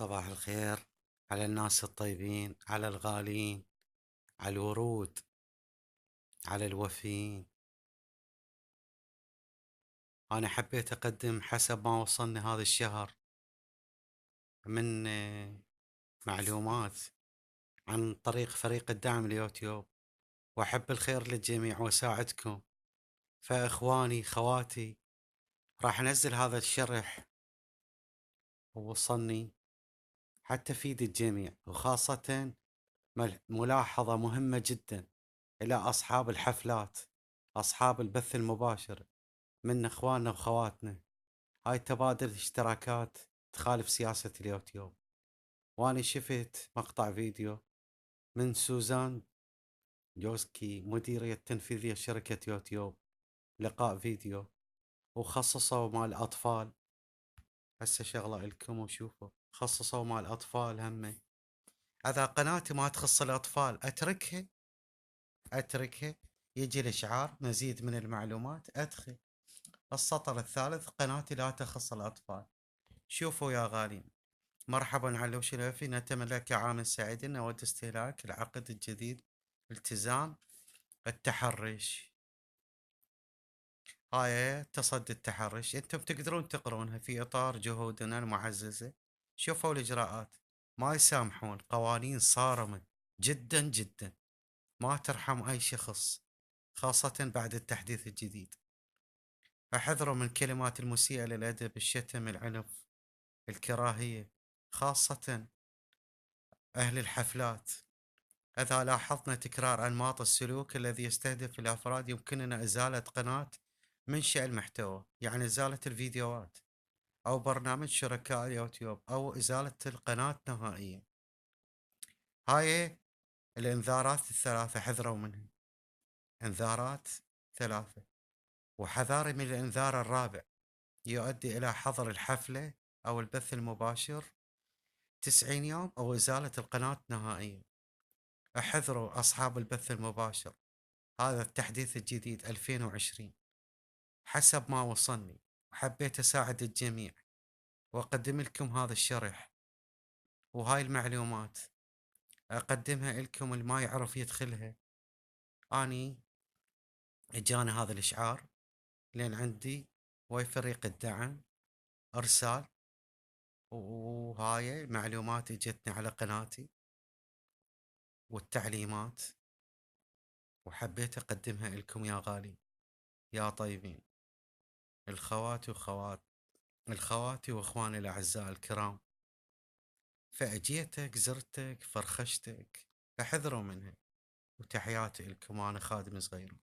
صباح الخير على الناس الطيبين، على الغالين، على الورود، على الوفيين. أنا حبيت أقدم حسب ما وصلني هذا الشهر من معلومات عن طريق فريق الدعم اليوتيوب، وأحب الخير للجميع وأساعدكم. فإخواني خواتي، راح أنزل هذا الشرح ووصلني حتى فيد الجميع، وخاصة ملاحظة مهمة جدا إلى أصحاب الحفلات، أصحاب البث المباشر من إخواننا وخواتنا. هاي تبادل اشتراكات تخالف سياسة اليوتيوب. وأنا شفت مقطع فيديو من سوزان جوزكي، مديرية تنفيذية شركة يوتيوب، لقاء فيديو وخصصوا مال أطفال. هسه شغلة لكم وشوفوا، خصصوا مال أطفال همه. إذا قناتي ما تخص الأطفال أتركها، يجي الإشعار مزيد من المعلومات، أدخل السطر الثالث قناتي لا تخص الأطفال. شوفوا يا غالين، مرحبا علوش الوفي، نتمنى لك عام سعيد. نود استهلاك العقد الجديد، التزام التحرش. هاي تصدي التحرش، انتم تقدرون تقرونها في اطار جهودنا المعززة. شوفوا الاجراءات، ما يسامحون، قوانين صارمة جدا جدا، ما ترحم اي شخص، خاصة بعد التحديث الجديد. احذروا من الكلمات المسيئة للأدب، الشتم، العنف، الكراهية، خاصة أهل الحفلات. إذا لاحظنا تكرار أنماط السلوك الذي يستهدف الأفراد، يمكننا إزالة قناة منشأ المحتوى، يعني إزالة الفيديوهات أو برنامج شركاء اليوتيوب، أو إزالة القناة نهائيا. هاي الإنذارات الثلاثة حذروا منها، إنذارات ثلاثة. وحذاري من الإنذار الرابع، يؤدي إلى حظر الحفلة أو البث المباشر 90 يوم، أو إزالة القناة نهائيا. احذروا أصحاب البث المباشر، هذا التحديث الجديد 2020 حسب ما وصلني، وحبيت أساعد الجميع وأقدم لكم هذا الشرح وهاي المعلومات، أقدمها لكم. اللي ما يعرف يدخلها. أني إجاني هذا الإشعار لين عندي ويا فريق الدعم إرسال، وهاي المعلومات اجتني على قناتي والتعليمات، وحبيت أقدمها لكم يا غالي يا طيبين، الخواتي واخواني الاعزاء الكرام. فاجيتك زرتك فرخشتك، فحذروا منها. وتحياتي لكم، انا خادم صغير.